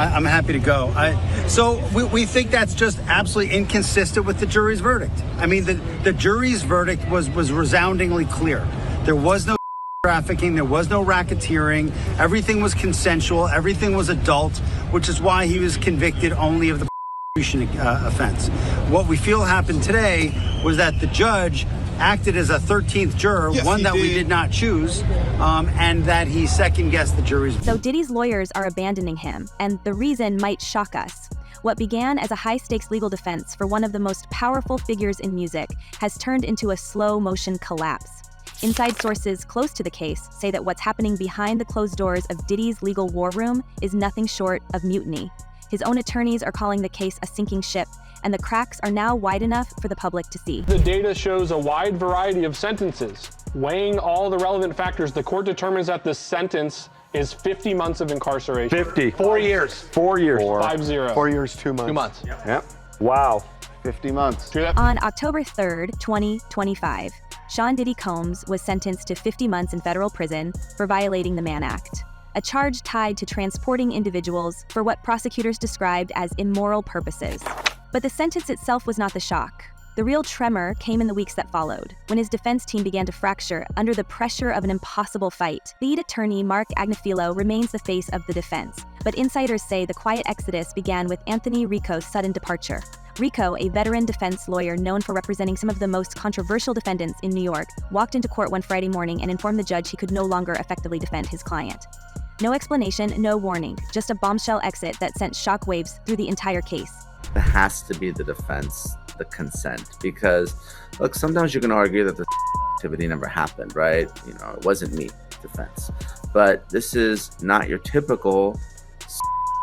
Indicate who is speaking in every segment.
Speaker 1: I'm happy to go. So we think that's just absolutely inconsistent with the jury's verdict. I mean, the jury's verdict was resoundingly clear. There was no trafficking, there was no racketeering, everything was consensual, everything was adult, which is why he was convicted only of the offense. What we feel happened today was that the judge acted as a 13th juror, yes, one that we did not choose, and that he second-guessed the jury's.
Speaker 2: So Diddy's lawyers are abandoning him, and the reason might shock us. What began as a high-stakes legal defense for one of the most powerful figures in music has turned into a slow-motion collapse. Inside sources close to the case say that what's happening behind the closed doors of Diddy's legal war room is nothing short of mutiny. His own attorneys are calling the case a sinking ship, and the cracks are now wide enough for the public to see.
Speaker 3: The data shows a wide variety of sentences. Weighing all the relevant factors, the court determines that the sentence is 50 months of incarceration.
Speaker 4: 50.
Speaker 5: 4 years.
Speaker 4: 4 years.
Speaker 3: 5-0.
Speaker 5: 4 years, 2 months.
Speaker 4: 2 months.
Speaker 5: Yep.
Speaker 4: Wow.
Speaker 5: 50 months.
Speaker 2: On October 3rd, 2025, Sean Diddy Combs was sentenced to 50 months in federal prison for violating the Mann Act, a charge tied to transporting individuals for what prosecutors described as immoral purposes. But the sentence itself was not the shock. The real tremor came in the weeks that followed, when his defense team began to fracture under the pressure of an impossible fight. Lead attorney Mark Agnifilo remains the face of the defense, but insiders say the quiet exodus began with Anthony Rico's sudden departure. Rico, a veteran defense lawyer known for representing some of the most controversial defendants in New York, walked into court one Friday morning and informed the judge he could no longer effectively defend his client. No explanation, no warning, just a bombshell exit that sent shockwaves through the entire case.
Speaker 6: It has to be the defense, the consent, because look, sometimes you can argue that the activity never happened, right? You know, it wasn't me, defense. But this is not your typical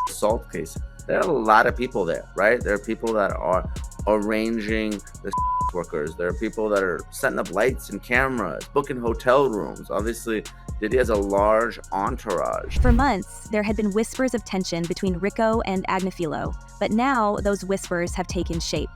Speaker 6: assault case. There are a lot of people there, right? There are people that are arranging the workers. There are people that are setting up lights and cameras, booking hotel rooms. Obviously, Diddy has a large entourage.
Speaker 2: For months, there had been whispers of tension between Rico and Agnifilo, but now those whispers have taken shape.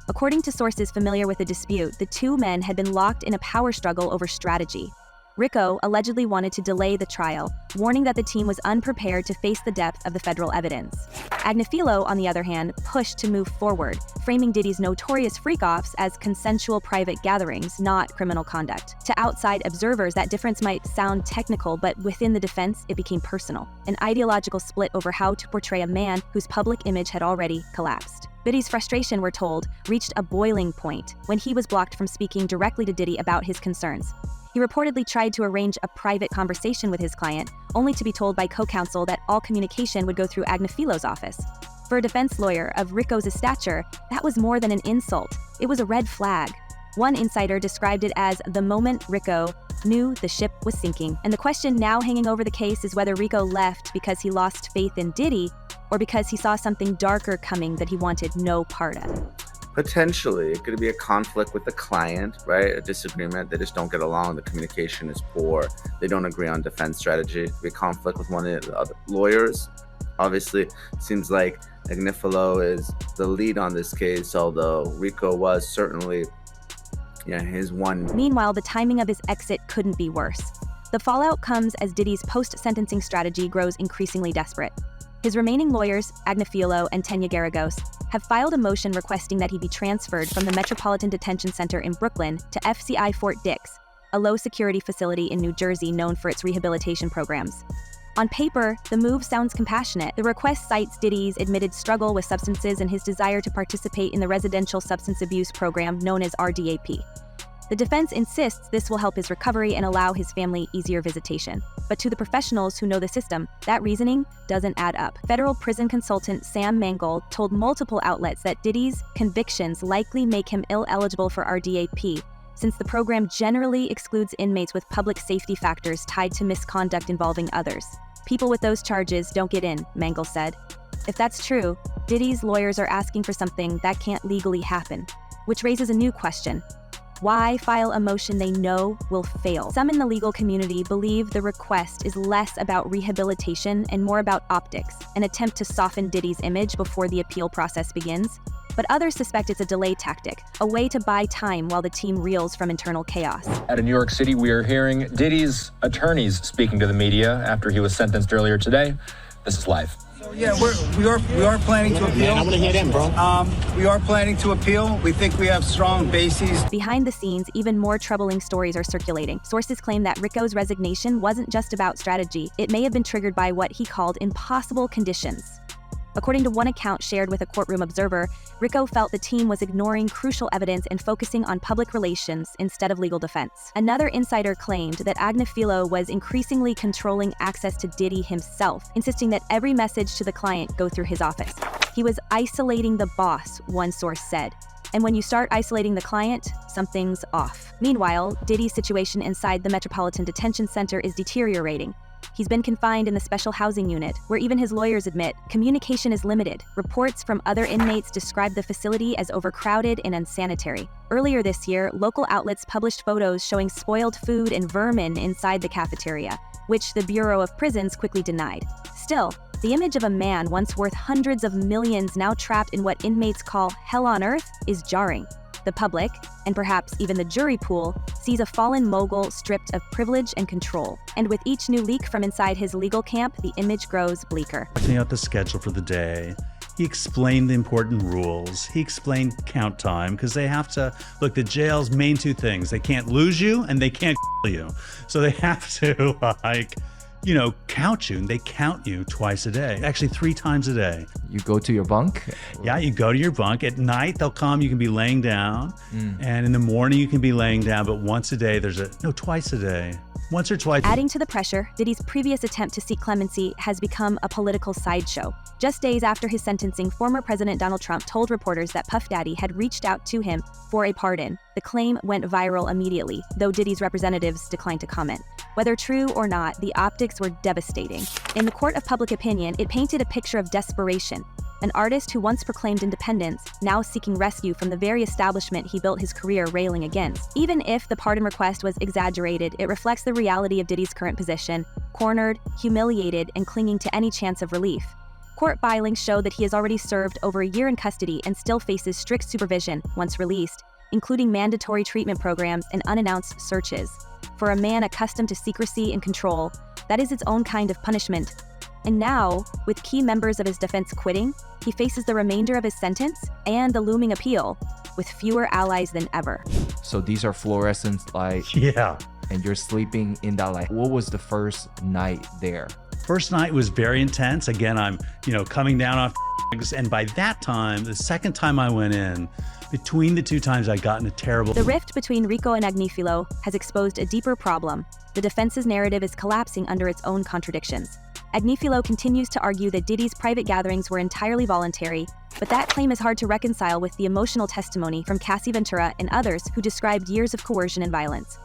Speaker 2: According to sources familiar with the dispute, the two men had been locked in a power struggle over strategy. Rico allegedly wanted to delay the trial, warning that the team was unprepared to face the depth of the federal evidence. Agnifilo, on the other hand, pushed to move forward, framing Diddy's notorious freak-offs as consensual private gatherings, not criminal conduct. To outside observers, that difference might sound technical, but within the defense, it became personal. An ideological split over how to portray a man whose public image had already collapsed. Diddy's frustration, we're told, reached a boiling point when he was blocked from speaking directly to Diddy about his concerns. He reportedly tried to arrange a private conversation with his client, only to be told by co-counsel that all communication would go through Agnifilo's office. For a defense lawyer of Rico's stature, that was more than an insult. It was a red flag. One insider described it as the moment Rico knew the ship was sinking. And the question now hanging over the case is whether Rico left because he lost faith in Diddy or because he saw something darker coming that he wanted no part of.
Speaker 6: Potentially, it could be a conflict with the client, right? A disagreement. They just don't get along. The communication is poor. They don't agree on defense strategy. It could be a conflict with one of the other lawyers. Obviously, it seems like Agnifilo is the lead on this case, although Rico was certainly his one.
Speaker 2: Meanwhile, the timing of his exit couldn't be worse. The fallout comes as Diddy's post-sentencing strategy grows increasingly desperate. His remaining lawyers, Agnifilo and Tenya Garagos, have filed a motion requesting that he be transferred from the Metropolitan Detention Center in Brooklyn to FCI Fort Dix, a low-security facility in New Jersey known for its rehabilitation programs. On paper, the move sounds compassionate. The request cites Diddy's admitted struggle with substances and his desire to participate in the residential substance abuse program known as RDAP. The defense insists this will help his recovery and allow his family easier visitation. But to the professionals who know the system, that reasoning doesn't add up. Federal prison consultant Sam Mangold told multiple outlets that Diddy's convictions likely make him ineligible for RDAP, since the program generally excludes inmates with public safety factors tied to misconduct involving others. People with those charges don't get in, Mangold said. If that's true, Diddy's lawyers are asking for something that can't legally happen, which raises a new question. Why file a motion they know will fail? Some in the legal community believe the request is less about rehabilitation and more about optics, an attempt to soften Diddy's image before the appeal process begins. But others suspect it's a delay tactic, a way to buy time while the team reels from internal chaos.
Speaker 7: Out of New York City, we are hearing Diddy's attorneys speaking to the media after he was sentenced earlier today. This is live.
Speaker 1: Yeah, we are planning to appeal.
Speaker 4: I want to hear them, bro.
Speaker 1: We are planning to appeal. We think we have strong bases.
Speaker 2: Behind the scenes, even more troubling stories are circulating. Sources claim that Rico's resignation wasn't just about strategy. It may have been triggered by what he called impossible conditions. According to one account shared with a courtroom observer, Rico felt the team was ignoring crucial evidence and focusing on public relations instead of legal defense. Another insider claimed that Agnifilo was increasingly controlling access to Diddy himself, insisting that every message to the client go through his office. He was isolating the boss, one source said. And when you start isolating the client, something's off. Meanwhile, Diddy's situation inside the Metropolitan Detention Center is deteriorating. He's been confined in the special housing unit, where even his lawyers admit communication is limited. Reports from other inmates describe the facility as overcrowded and unsanitary. Earlier this year, local outlets published photos showing spoiled food and vermin inside the cafeteria, which the Bureau of Prisons quickly denied. Still, the image of a man once worth hundreds of millions now trapped in what inmates call hell on earth is jarring. The public, and perhaps even the jury pool, sees a fallen mogul stripped of privilege and control. And with each new leak from inside his legal camp, the image grows bleaker.
Speaker 5: Working out the schedule for the day. He explained the important rules. He explained count time, because they have to, look, the jail's main two things. They can't lose you and they can't kill you. So they have to, count you. And they count you twice a day. Actually, 3 times a day.
Speaker 8: You go to your bunk?
Speaker 5: Yeah, you go to your bunk. At night, they'll come. You can be laying down. And in the morning, you can be laying down. But once a day, twice a day. Once or twice.
Speaker 2: Adding to the pressure, Diddy's previous attempt to seek clemency has become a political sideshow. Just days after his sentencing, former President Donald Trump told reporters that Puff Daddy had reached out to him for a pardon. The claim went viral immediately, though Diddy's representatives declined to comment. Whether true or not, the optics were devastating. In the court of public opinion, it painted a picture of desperation. An artist who once proclaimed independence, now seeking rescue from the very establishment he built his career railing against. Even if the pardon request was exaggerated, it reflects the reality of Diddy's current position, cornered, humiliated, and clinging to any chance of relief. Court filings show that he has already served over a year in custody and still faces strict supervision once released, including mandatory treatment programs and unannounced searches. For a man accustomed to secrecy and control, that is its own kind of punishment. And now, with key members of his defense quitting, he faces the remainder of his sentence and the looming appeal, with fewer allies than ever.
Speaker 8: So these are fluorescent lights.
Speaker 5: Yeah.
Speaker 8: And you're sleeping in that light. What was the first night there?
Speaker 5: First night was very intense. Again, I'm, coming down off drugs. And by that time, the second time I went in, between the 2 times I got in a terrible...
Speaker 2: The rift between Rico and Agnifilo has exposed a deeper problem. The defense's narrative is collapsing under its own contradictions. Agnifilo continues to argue that Diddy's private gatherings were entirely voluntary, but that claim is hard to reconcile with the emotional testimony from Cassie Ventura and others who described years of coercion and violence.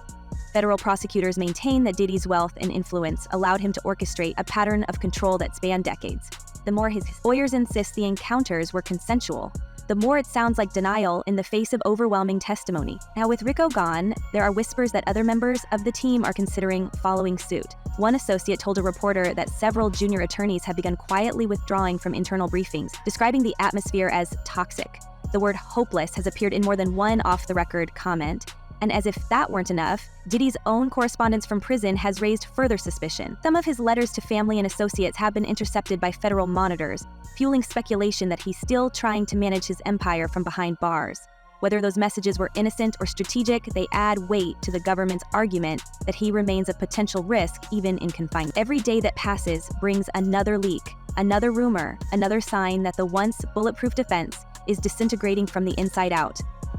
Speaker 2: Federal prosecutors maintain that Diddy's wealth and influence allowed him to orchestrate a pattern of control that spanned decades. The more his lawyers insist the encounters were consensual, the more it sounds like denial in the face of overwhelming testimony. Now, with Rico gone, there are whispers that other members of the team are considering following suit. One associate told a reporter that several junior attorneys have begun quietly withdrawing from internal briefings, describing the atmosphere as toxic. The word hopeless has appeared in more than one off-the-record comment. And as if that weren't enough, Diddy's own correspondence from prison has raised further suspicion. Some of his letters to family and associates have been intercepted by federal monitors, fueling speculation that he's still trying to manage his empire from behind bars. Whether those messages were innocent or strategic, they add weight to the government's argument that he remains a potential risk even in confinement. Every day that passes brings another leak, another rumor, another sign that the once bulletproof defense is disintegrating from the inside out.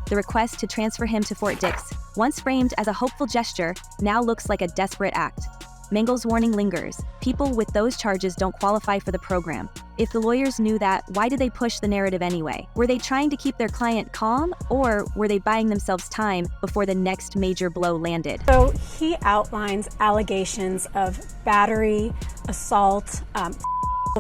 Speaker 2: The request to transfer him to Fort Dix, once framed as a hopeful gesture, now looks like a desperate act. Mengel's warning lingers. People with those charges don't qualify for the program. If the lawyers knew that, why did they push the narrative anyway? Were they trying to keep their client calm, or were they buying themselves time before the next major blow landed?
Speaker 9: So he outlines allegations of battery, assault,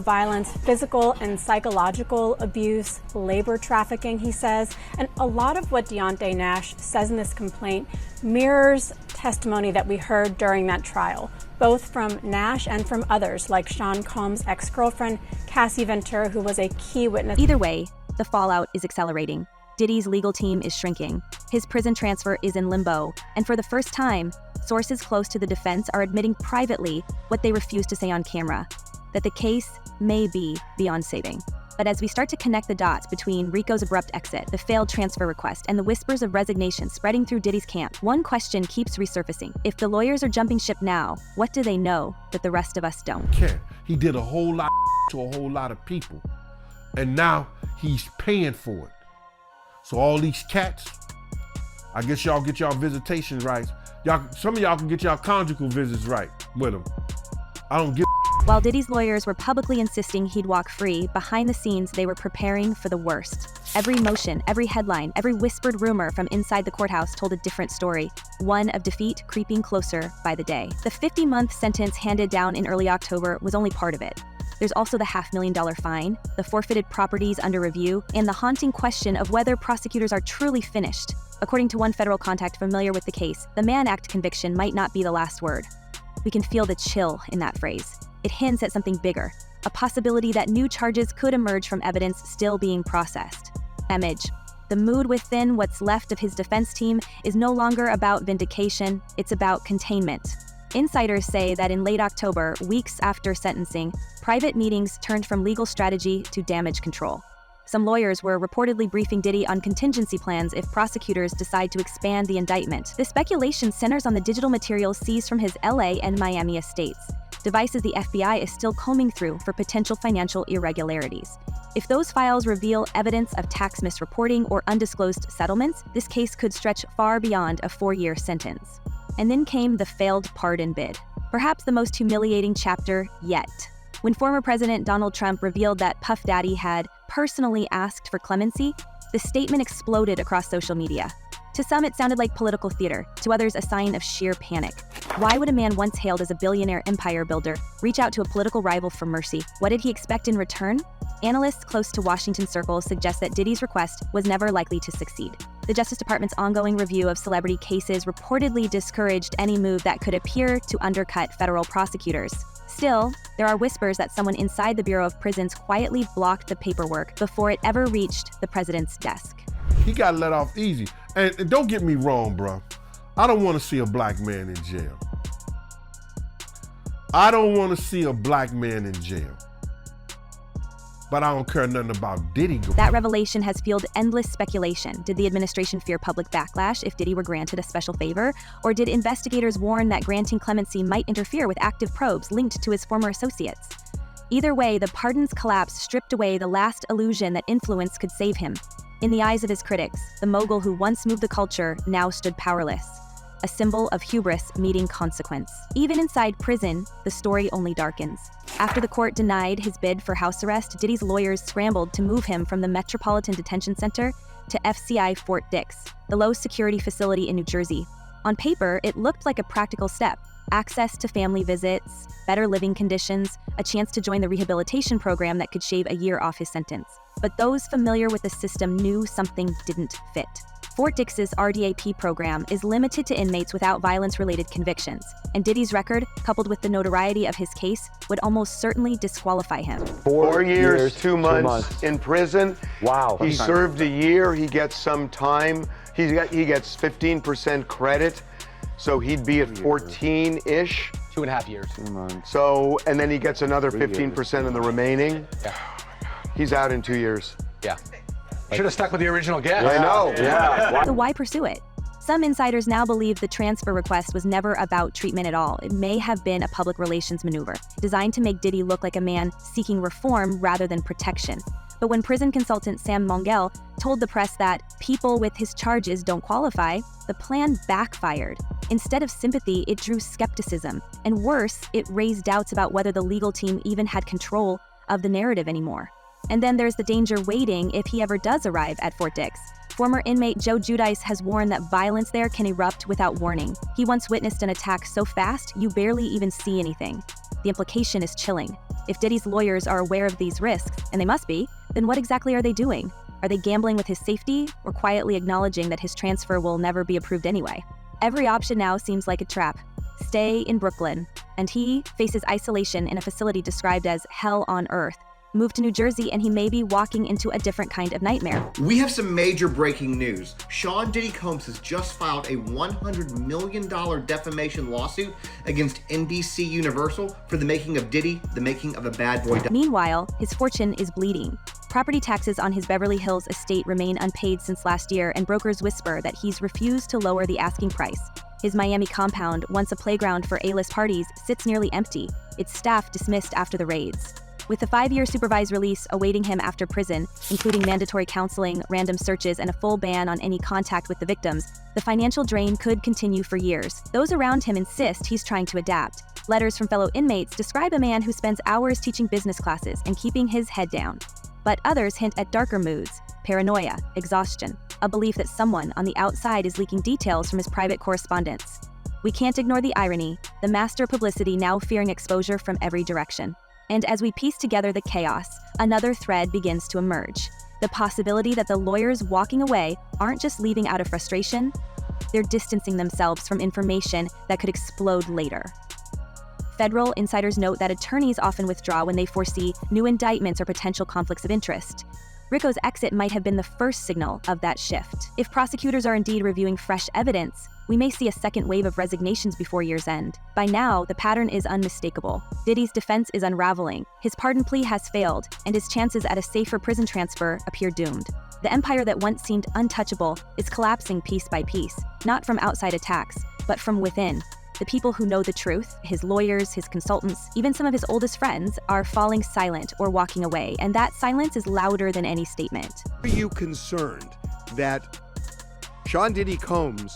Speaker 9: violence, physical and psychological abuse, labor trafficking, he says. And a lot of what Deontay Nash says in this complaint mirrors testimony that we heard during that trial, both from Nash and from others, like Sean Combs' ex-girlfriend, Cassie Ventura, who was a key witness.
Speaker 2: Either way, the fallout is accelerating. Diddy's legal team is shrinking. His prison transfer is in limbo. And for the first time, sources close to the defense are admitting privately what they refuse to say on camera, that the case may be beyond saving. But as we start to connect the dots between Rico's abrupt exit, the failed transfer request, and the whispers of resignation spreading through Diddy's camp, one question keeps resurfacing. If the lawyers are jumping ship now, what do they know that the rest of us don't?
Speaker 4: He did a whole lot to a whole lot of people, and now he's paying for it. So all these cats, I guess y'all get y'all visitation rights. Some of y'all can get y'all conjugal visits right with him. I don't give.
Speaker 2: While Diddy's lawyers were publicly insisting he'd walk free, behind the scenes they were preparing for the worst. Every motion, every headline, every whispered rumor from inside the courthouse told a different story, one of defeat creeping closer by the day. The 50-month sentence handed down in early October was only part of it. There's also the $500,000 fine, the forfeited properties under review, and the haunting question of whether prosecutors are truly finished. According to one federal contact familiar with the case, the Mann Act conviction might not be the last word. We can feel the chill in that phrase. It hints at something bigger, a possibility that new charges could emerge from evidence still being processed. Image. The mood within what's left of his defense team is no longer about vindication, it's about containment. Insiders say that in late October, weeks after sentencing, private meetings turned from legal strategy to damage control. Some lawyers were reportedly briefing Diddy on contingency plans if prosecutors decide to expand the indictment. This speculation centers on the digital materials seized from his LA and Miami estates, devices the FBI is still combing through for potential financial irregularities. If those files reveal evidence of tax misreporting or undisclosed settlements, this case could stretch far beyond a 4-year sentence. And then came the failed pardon bid, perhaps the most humiliating chapter yet. When former President Donald Trump revealed that Puff Daddy had personally asked for clemency, the statement exploded across social media. To some, it sounded like political theater, to others, a sign of sheer panic. Why would a man once hailed as a billionaire empire builder reach out to a political rival for mercy? What did he expect in return? Analysts close to Washington circles suggest that Diddy's request was never likely to succeed. The Justice Department's ongoing review of celebrity cases reportedly discouraged any move that could appear to undercut federal prosecutors. Still, there are whispers that someone inside the Bureau of Prisons quietly blocked the paperwork before it ever reached the president's desk.
Speaker 4: He got let off easy. And don't get me wrong, bro. I don't want to see a black man in jail. I don't want to see a black man in jail. But I don't care nothing about Diddy.
Speaker 2: That revelation has fueled endless speculation. Did the administration fear public backlash if Diddy were granted a special favor? Or did investigators warn that granting clemency might interfere with active probes linked to his former associates? Either way, the pardon's collapse stripped away the last illusion that influence could save him. In the eyes of his critics, the mogul who once moved the culture now stood powerless, a symbol of hubris meeting consequence. Even inside prison, the story only darkens. After the court denied his bid for house arrest, Diddy's lawyers scrambled to move him from the Metropolitan Detention Center to FCI Fort Dix, the low-security facility in New Jersey. On paper, it looked like a practical step. Access to family visits, better living conditions, a chance to join the rehabilitation program that could shave a year off his sentence. But those familiar with the system knew something didn't fit. Fort Dix's RDAP program is limited to inmates without violence-related convictions, and Diddy's record, coupled with the notoriety of his case, would almost certainly disqualify him.
Speaker 10: 4 years, 2 months in prison.
Speaker 3: Wow.
Speaker 10: He served a year. He gets some time. He gets 15% credit, so he'd be at 14-ish.
Speaker 7: 2.5 years.
Speaker 6: 2 months.
Speaker 10: So, and then he gets another 15% in the remaining.
Speaker 7: Yeah.
Speaker 10: He's out in 2 years.
Speaker 7: Yeah. Should have stuck with the original guess.
Speaker 10: I know.
Speaker 3: Yeah.
Speaker 2: So why pursue it? Some insiders now believe the transfer request was never about treatment at all. It may have been a public relations maneuver, designed to make Diddy look like a man seeking reform rather than protection. But when prison consultant Sam Mongel told the press that people with his charges don't qualify, the plan backfired. Instead of sympathy, it drew skepticism. And worse, it raised doubts about whether the legal team even had control of the narrative anymore. And then there's the danger waiting if he ever does arrive at Fort Dix. Former inmate Joe Giudice has warned that violence there can erupt without warning. He once witnessed an attack so fast, you barely even see anything. The implication is chilling. If Diddy's lawyers are aware of these risks, and they must be, then what exactly are they doing? Are they gambling with his safety, or quietly acknowledging that his transfer will never be approved anyway? Every option now seems like a trap. Stay in Brooklyn, and he faces isolation in a facility described as hell on earth. move to New Jersey and he may be walking into a different kind of nightmare.
Speaker 11: We have some major breaking news. Sean Diddy Combs has just filed a $100 million defamation lawsuit against NBC Universal for the making of Diddy, the making of a bad boy.
Speaker 2: Meanwhile, his fortune is bleeding. Property taxes on his Beverly Hills estate remain unpaid since last year, and brokers whisper that he's refused to lower the asking price. His Miami compound, once a playground for A-list parties, sits nearly empty, its staff dismissed after the raids. With a 5-year supervised release awaiting him after prison, including mandatory counseling, random searches, and a full ban on any contact with the victims, the financial drain could continue for years. Those around him insist he's trying to adapt. Letters from fellow inmates describe a man who spends hours teaching business classes and keeping his head down. But others hint at darker moods, paranoia, exhaustion, a belief that someone on the outside is leaking details from his private correspondence. We can't ignore the irony, the master of publicity now fearing exposure from every direction. And as we piece together the chaos, another thread begins to emerge. The possibility that the lawyers walking away aren't just leaving out of frustration, they're distancing themselves from information that could explode later. Federal insiders note that attorneys often withdraw when they foresee new indictments or potential conflicts of interest. Ricco's exit might have been the first signal of that shift. If prosecutors are indeed reviewing fresh evidence, we may see a second wave of resignations before year's end. By now, the pattern is unmistakable. Diddy's defense is unraveling, his pardon plea has failed, and his chances at a safer prison transfer appear doomed. The empire that once seemed untouchable is collapsing piece by piece, not from outside attacks, but from within. The people who know the truth, his lawyers, his consultants, even some of his oldest friends, are falling silent or walking away, and that silence is louder than any statement.
Speaker 10: Are you concerned that Sean Diddy Combs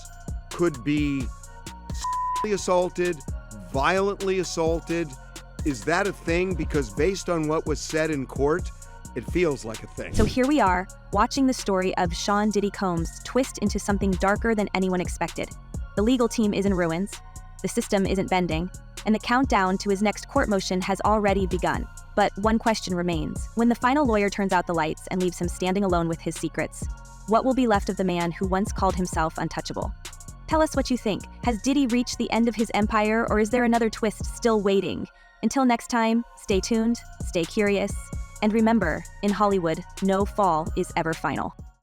Speaker 10: could be sexually assaulted, violently assaulted? Is that a thing? Because based on what was said in court, it feels like a thing.
Speaker 2: So here we are, watching the story of Sean Diddy Combs twist into something darker than anyone expected. The legal team is in ruins, the system isn't bending, and the countdown to his next court motion has already begun. But one question remains. When the final lawyer turns out the lights and leaves him standing alone with his secrets, what will be left of the man who once called himself untouchable? Tell us what you think. Has Diddy reached the end of his empire, or is there another twist still waiting? Until next time, stay tuned, stay curious, and remember, in Hollywood, no fall is ever final.